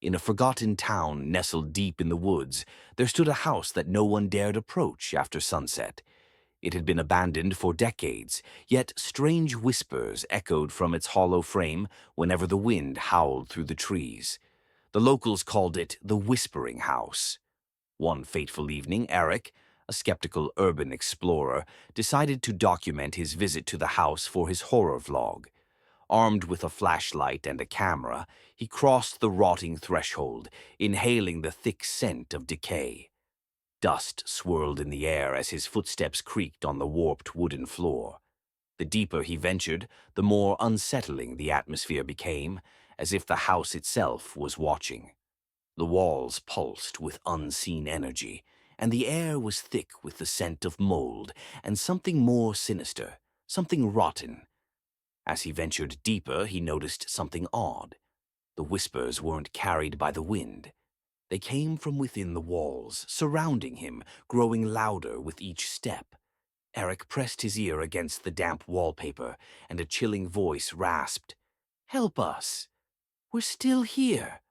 In a forgotten town nestled deep in the woods, there stood a house that no one dared approach after sunset. It had been abandoned for decades, yet strange whispers echoed from its hollow frame whenever the wind howled through the trees. The locals called it the Whispering House. One fateful evening, Eric, a skeptical urban explorer, decided to document his visit to the house for his horror vlog. Armed with a flashlight and a camera, he crossed the rotting threshold, inhaling the thick scent of decay. Dust swirled in the air as his footsteps creaked on the warped wooden floor. The deeper he ventured, the more unsettling the atmosphere became, as if the house itself was watching. The walls pulsed with unseen energy, and the air was thick with the scent of mold and something more sinister, something rotten. As he ventured deeper, he noticed something odd. The whispers weren't carried by the wind. They came from within the walls, surrounding him, growing louder with each step. Eric pressed his ear against the damp wallpaper, and a chilling voice rasped, "Help us! We're still here!"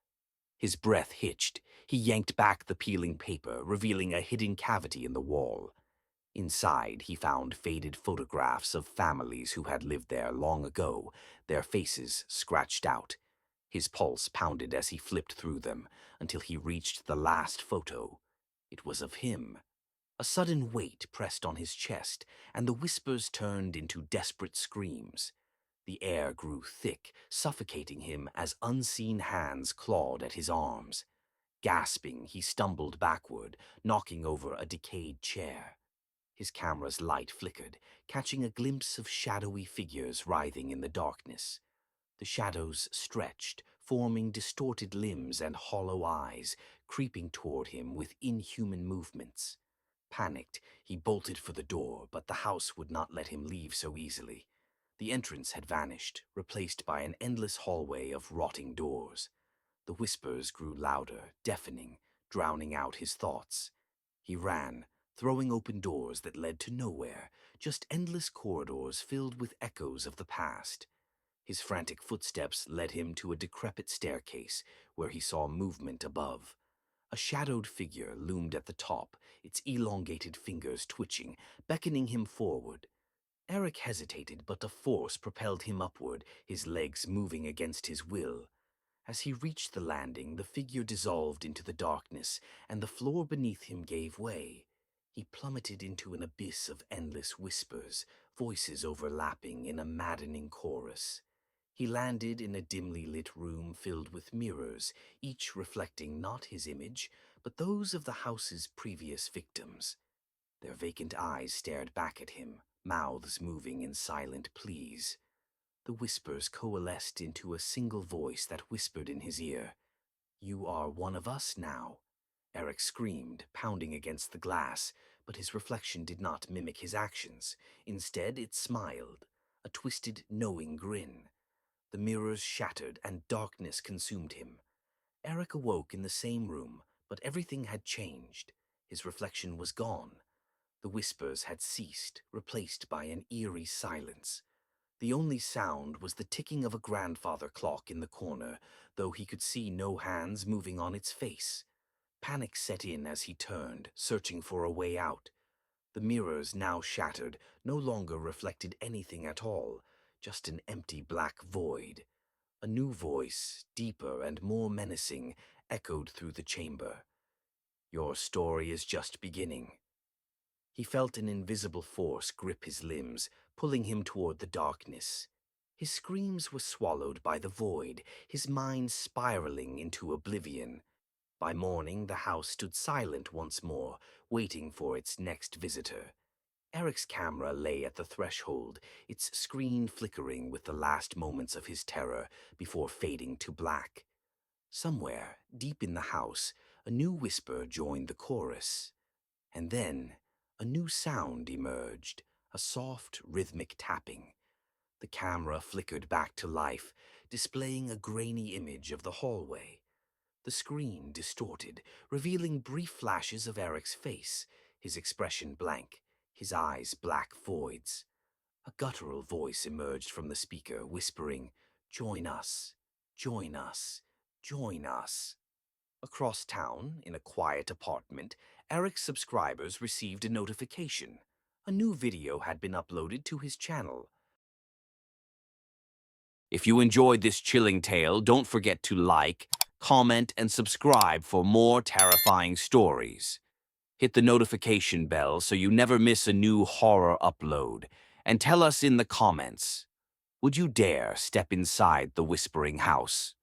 His breath hitched. He yanked back the peeling paper, revealing a hidden cavity in the wall. Inside, he found faded photographs of families who had lived there long ago, their faces scratched out. His pulse pounded as he flipped through them, until he reached the last photo. It was of him. A sudden weight pressed on his chest, and the whispers turned into desperate screams. The air grew thick, suffocating him as unseen hands clawed at his arms. Gasping, he stumbled backward, knocking over a decayed chair. His camera's light flickered, catching a glimpse of shadowy figures writhing in the darkness. The shadows stretched, forming distorted limbs and hollow eyes, creeping toward him with inhuman movements. Panicked, he bolted for the door, but the house would not let him leave so easily. The entrance had vanished, replaced by an endless hallway of rotting doors. The whispers grew louder, deafening, drowning out his thoughts. He ran, throwing open doors that led to nowhere, just endless corridors filled with echoes of the past. His frantic footsteps led him to a decrepit staircase, where he saw movement above. A shadowed figure loomed at the top, its elongated fingers twitching, beckoning him forward. Eric hesitated, but a force propelled him upward, his legs moving against his will. As he reached the landing, the figure dissolved into the darkness, and the floor beneath him gave way. He plummeted into an abyss of endless whispers, voices overlapping in a maddening chorus. He landed in a dimly lit room filled with mirrors, each reflecting not his image, but those of the house's previous victims. Their vacant eyes stared back at him, mouths moving in silent pleas. The whispers coalesced into a single voice that whispered in his ear, "You are one of us now." Eric screamed, pounding against the glass, but his reflection did not mimic his actions. Instead, it smiled, a twisted, knowing grin. The mirrors shattered, and darkness consumed him. Eric awoke in the same room, but everything had changed. His reflection was gone. The whispers had ceased, replaced by an eerie silence. The only sound was the ticking of a grandfather clock in the corner, though he could see no hands moving on its face. Panic set in as he turned, searching for a way out. The mirrors, now shattered, no longer reflected anything at all, just an empty black void. A new voice, deeper and more menacing, echoed through the chamber. "Your story is just beginning." He felt an invisible force grip his limbs, pulling him toward the darkness. His screams were swallowed by the void, his mind spiraling into oblivion. By morning, the house stood silent once more, waiting for its next visitor. Eric's camera lay at the threshold, its screen flickering with the last moments of his terror before fading to black. Somewhere, deep in the house, a new whisper joined the chorus. And then, a new sound emerged, a soft, rhythmic tapping. The camera flickered back to life, displaying a grainy image of the hallway. The screen distorted, revealing brief flashes of Eric's face, his expression blank, his eyes black voids. A guttural voice emerged from the speaker, whispering, "Join us, join us, Join us. Across town, in a quiet apartment, Eric's subscribers received a notification. A new video had been uploaded to his channel. If you enjoyed this chilling tale, don't forget to like, comment, and subscribe for more terrifying stories. Hit the notification bell so you never miss a new horror upload. And tell us in the comments, would you dare step inside the whispering house?